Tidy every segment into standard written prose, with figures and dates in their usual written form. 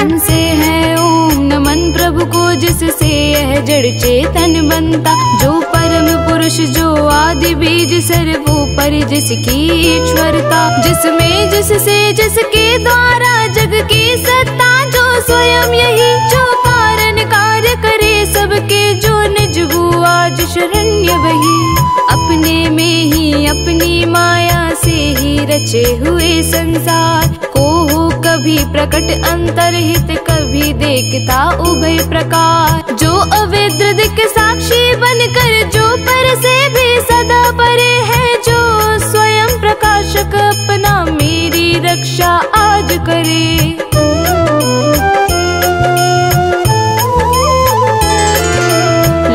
मन से है ओम नमन प्रभु को, जिससे यह जड़ चेतन बनता। जो परम पुरुष जो आदि बीज सर्वोपरि जिसकी ईश्वरता, जिसमें जिससे जिसके द्वारा जग की सत्ता, जो स्वयं यही जो कारण कार्य करे सबके, जो निज वो आज शरण्य वही। अपने में ही अपनी माया से ही रचे हुए संसार को, हो कभी प्रकट अंतरहित कभी देखता उभय प्रकार। जो अविद्र दिक साक्षी बनकर जो पर से भी सदा परे है, जो स्वयं प्रकाशक अपना मेरी रक्षा आज करे।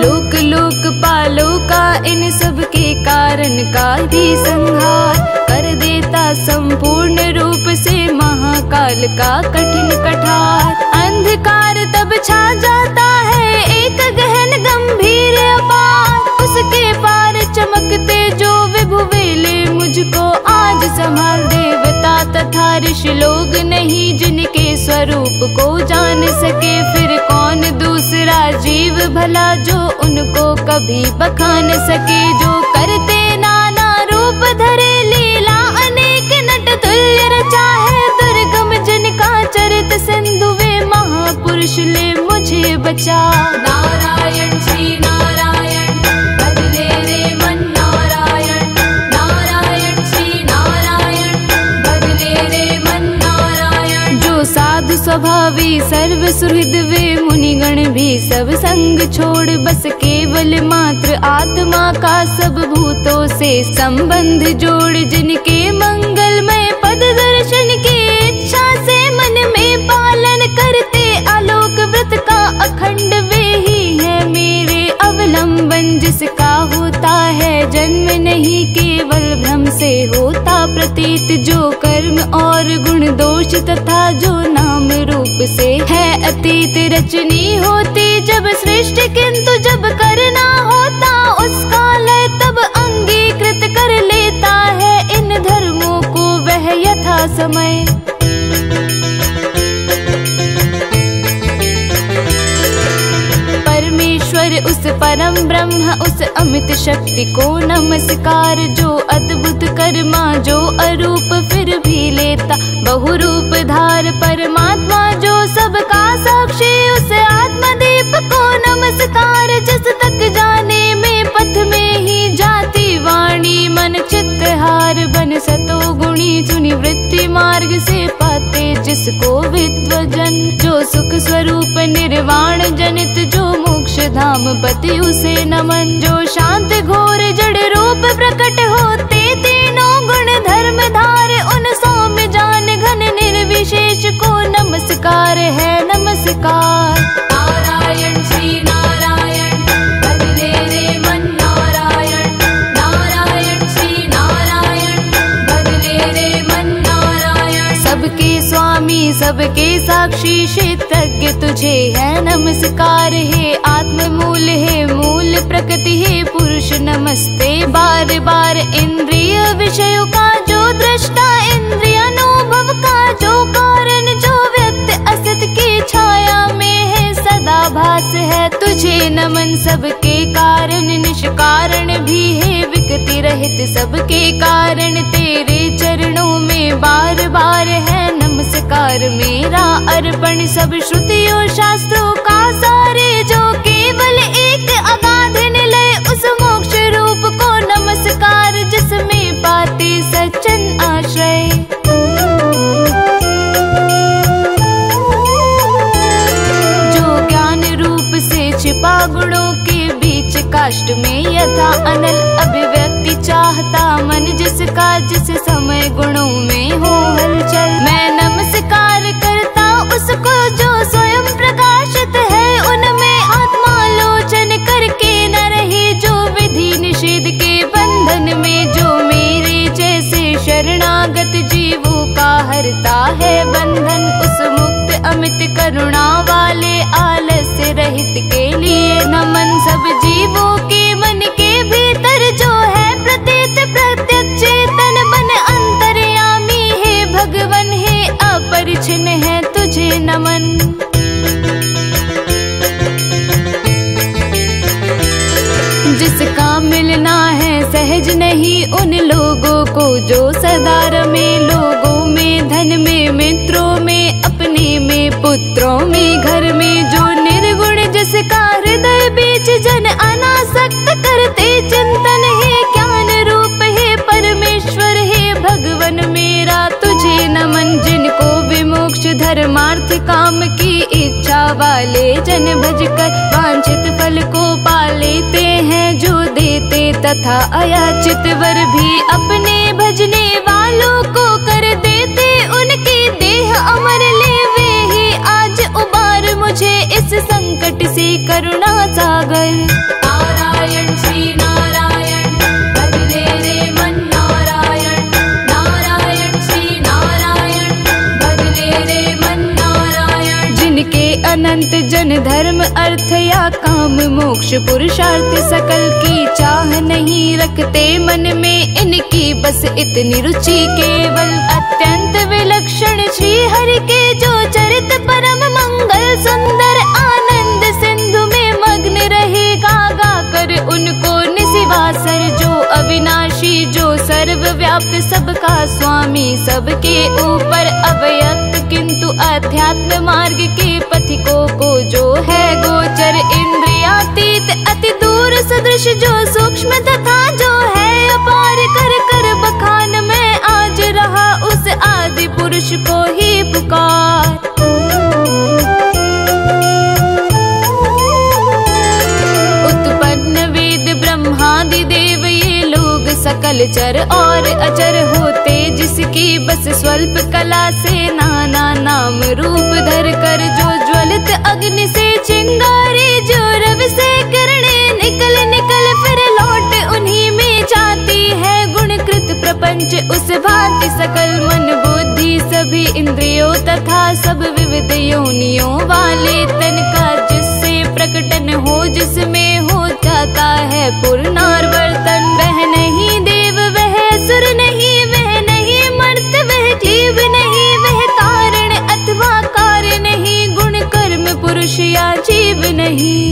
लोक लोक पालो का इन सब के कारण का भी संहार कर देता संपूर्ण रूप से महाकाल का कठिन कठार। अंधकार तब छा जाता है एक गहन गंभीर अपार, उसके पार चमकते जो विभु वेले मुझको आज संभाल। देवता तथा ऋषि लोग नहीं जिनके स्वरूप को जान सके, फिर कौन दूसरा जीव भला जो उनको कभी बखान सके। जो करते नाना रूप धरे लीला अनेक नट तुल्य रचा है, दुर्गम जिनका चरित सिंधु वे महापुरुष ले मुझे बचा। नारायण श्री नारायण बदले रे मन नारायण, नारायण श्री नारायण बदले रे मन नारायण। जो साधु स्वभावी सर्व सुहृद वे मुनिगण भी सब संग छोड़, बस केवल मात्र आत्मा का सब भूतों से संबंध जोड़। जिनके मंगलमय पद दर्शन की इच्छा से मन में पालन करते, आलोक व्रत का अखंड वे ही है मेरे अवलंबन। जिसका होता है जन्म नहीं केवल भ्रम से होता प्रतीत, जो कर्म और गुण दोष तथा जो नाम रूप से है अतीत। रचनी होती जब सृष्टि किंतु जब करना होता उसका लय, तब अंगीकृत कर लेता है इन धर्मों को वह यथा समय। परमेश्वर उस परम ब्रह्म उस अमित शक्ति को नमस्कार, जो अद्भुत कर्मा जो अरूप फिर भी लेता बहुरूप धार। परमात्मा जो सबका साक्षी उस आत्मदीप को नमस्कार, जिस तक जाने में पथ में ही जाती वाणी मन चित्त हार। बन सतो गुणी चुनी वृत्ति मार्ग से पाते जिसको विद्वजन, जो सुख स्वरूप निर्वाण जनित जो मोक्ष धाम पति उसे नमन। जो शांत घोर जड़ रूप प्रकट होते तीनों गुण धर्म धार, उन सौम्य जान घन निर्विशेष को नमस्कार है नमस्कार। नारायण श्री नारायण बदले रे मन नारायण, नारायण श्री नारायण बदले रे मन नारायण। सबके स्वामी सबके साक्षी क्षेत्रज्ञ तुझे है नमस्कार। हे आत्म मूल है मूल प्रकृति है पुरुष नमस्ते बार बार। इंद्रिय विषयों का जो दृष्टा इंद्रिय अनुभव का जो कारण, जो व्यक्त असत की छाया में है सदा भास है तुझे नमन। सबके कारण निष्कारण भी है विकृति रहित सबके कारण, तेरे चरणों में बार बार है नमस्कार मेरा अर्पण। सब श्रुतियों शास्त्रों का सारे जो केवल एक अगाध निलय, उस मोक्ष रूप को नमस्कार जिसमें पाते सज्जन आश्रय। जो ज्ञान रूप से छिपा गुणों के बीच काष्ठ में यथा अनल अभिव्यक्ति चाहता मन, जिसका जिस समय गुणों में हो हलचल। मैं नमस्कार करता उसको जो स्वयं प्रकाशित है उनमें, आत्मालोचन करके न रही जो विधि निषेध के बंधन में। जो मेरे जैसे शरणागत जीवों का हरता है बंधन, उस मुक्त अमित करुणा वाले आलस्य रहित के लिए नमन। सब जीवों के मन के भीतर जो है प्रतीत प्रत्यक्ष चेतन बन, अंतर्यामी है भगवन है अप है तुझे नमन। जिसका मिलना है सहज नहीं उन लोगों को जो सदा रमे लोगों में, धन में, मित्रों में, अपने में, पुत्रों में, घर में। जो निर्गुण जिसका हृदय बीच जन अनासक्त करते चिंतन, है ज्ञान रूप है परमेश्वर है भगवन मेरा तुझे नमन। जिनको विमोक्ष धर्मार्थ काम की इच्छा वाले जन भजकर वांछित फल को पा लेते हैं, जो देते तथा अयाचित वर भी अपने भजने वालों को कर देते। उनकी देह अमर लेवे ही आज उबार मुझे इस संकट से करुणा सागर। नारायण श्री नारायण भजले रे मन नारायण, नारायण श्री नारायण भजले रे मन नारायण। जिनके अनंत जन धर्म अर्थ या काम मोक्ष पुरुषार्थ सकल की चाह नहीं रखते मन में, इनकी बस इतनी रुचि केवल अत्यंत विलक्षण श्री हरि के जो चरित परम मंगल सुंदर आनंद सिंधु में मग्न रहेगा गाकर उनको निशिवासर। जो अविनाशी जो सर्वव्याप्त सबका स्वामी सबके ऊपर अव्यक्त किंतु अध्यात्म मार्ग के पथिकों को जो है गोचर, इंद्रियातीत अति दूर सदृश जो सूक्ष्म तथा जो है अपार कर कर बखान में आज रहा उस आदि पुरुष को ही पुकार। उत्पन्न वेद ब्रह्मादि देव ये लोग सकल चर और अचर होते, जिसकी बस स्वल्प कला से नाना नाम रूप धर कर। जो ज्वलित अग्नि से चिंगारी जो रवि से किरणें निकल निकल फिर लौट उन्हीं में जाती है, गुणकृत प्रपंच उस भांति सकल मन बुद्धि सभी इंद्रियों तथा सब विविध योनियों वाले तन का जिससे प्रकटन हो, जिसमें हो जाता है पूर्णावर्तन। वह नहीं देव वह असुर नहीं, वह नहीं मर्त्य वह जीव नहीं, वह कारण अथवा कार्य नहीं, गुण कर्म पुरुष या जीव नहीं।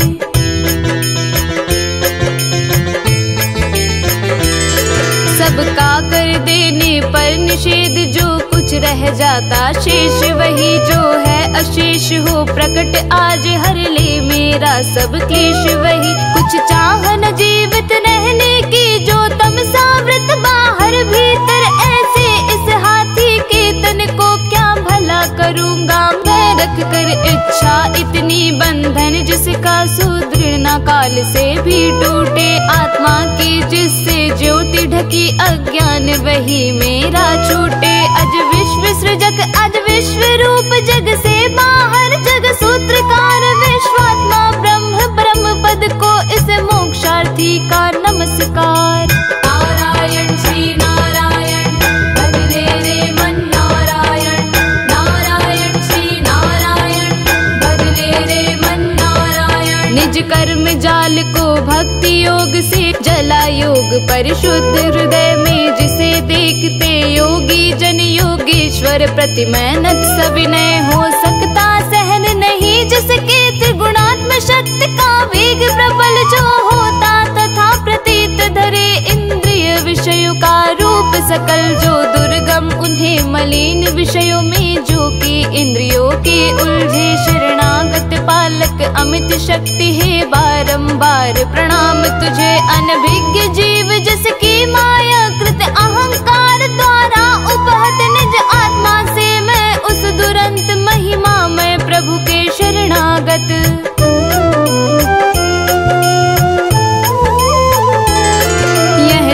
सबका कर देने पर निषेध जो कुछ रह जाता शेष, वही जो है अशेष हो प्रकट आज हर ले मेरा सब क्लेश। वही कुछ चाहन जीवित रहने की जो तमसा वृत बाहर भीतर, ऐसे इस हाथी के तन को क्या भला करूँगा मैं रख कर इच्छा इतनी बंधन, जिसका सुदृढ़ न काल से भी टूटे। आत्मा की जिससे ज्योति ढकी अज्ञान वही मेरा छूटे। अज विश्व सृजक अज विश्व रूप जग से बाहर जग सूत्रकार विश्वात्मा ब्रह्म ब्रह्म पद को इस मोक्षार्थी का नमस्कार। नारायण श्री नारायण भजले रे मन नारायण, नारायण श्री नारायण भजले रे मन नारायण। निज कर्म जाल को भक्ति योग से जला योग परिशुद्ध हृदय में, जिसे देखते योगी जन योगेश्वर प्रतिमैनत सविनय हो सकता सहन नहीं, जिसके त्रिगुणात्म शक्ति का वेग प्रबल जो होता तथा प्रतीत धरे इंद्रिय विषयों का रूप सकल। जो दुर्गम उन्हें मलिन विषयों में जो कि इंद्रियों के उलझे, शरणागत पालक अमित शक्ति है बारंबार प्रणाम तुझे। अनभिज्ञ जीव जिसकी माया कृत अहंकार द्वारा उपहत निज आत्मा से, मैं उस दुरंत महिमा मैं प्रभु के शरणागत।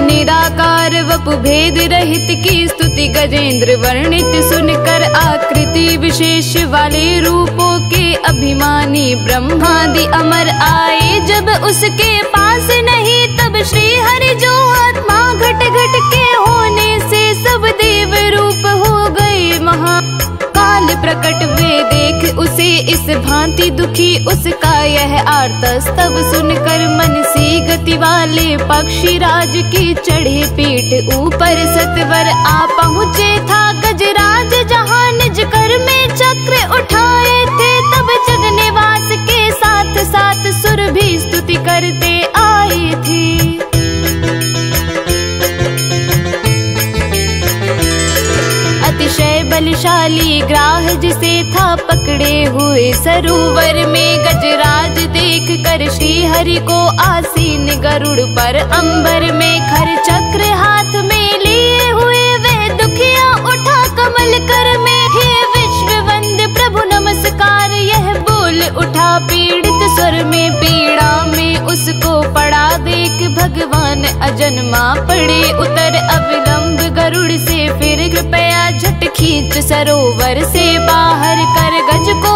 निराकार वपु भेद रहित की स्तुति गजेंद्र वर्णित सुनकर, आकृति विशेष वाले रूपों के अभिमानी ब्रह्मादि अमर आए। जब उसके पास नहीं तब श्री हरि जो आत्मा घट घट के होने से सब देव रूप हो गए महा काल प्रकट। वे देख उसे इस भांति दुखी उसका यह आर्तस्तव सुनकर, मन सी गति वाले पक्षी राज की चढ़े पीठ ऊपर सतवर आ पहुँचे था गजराज, जहाँ निज कर में चक्र चक्र उठाए थे, तब जग निवास के साथ साथ सुर भी स्तुति करते आए थे। अतिशय बलशाली ग्राह जिसे था पकड़े हुए सरोवर में, गजराज देख कर श्री हरि को आसीन गरुड़ पर अंबर में। खर चक्र हाथ में लिए हुए वे दुखिया उठा कमल कर में, हे विश्ववंद्य प्रभु नमस्कार, यह बोल उठा पीड़ित स्वर में। पीड़ा में उसको पड़ा देख भगवान अजन्मा पड़े उतर, अविलंब गरुड़ से फिर कृपया झट खींच सरोवर से बाहर कर, गज को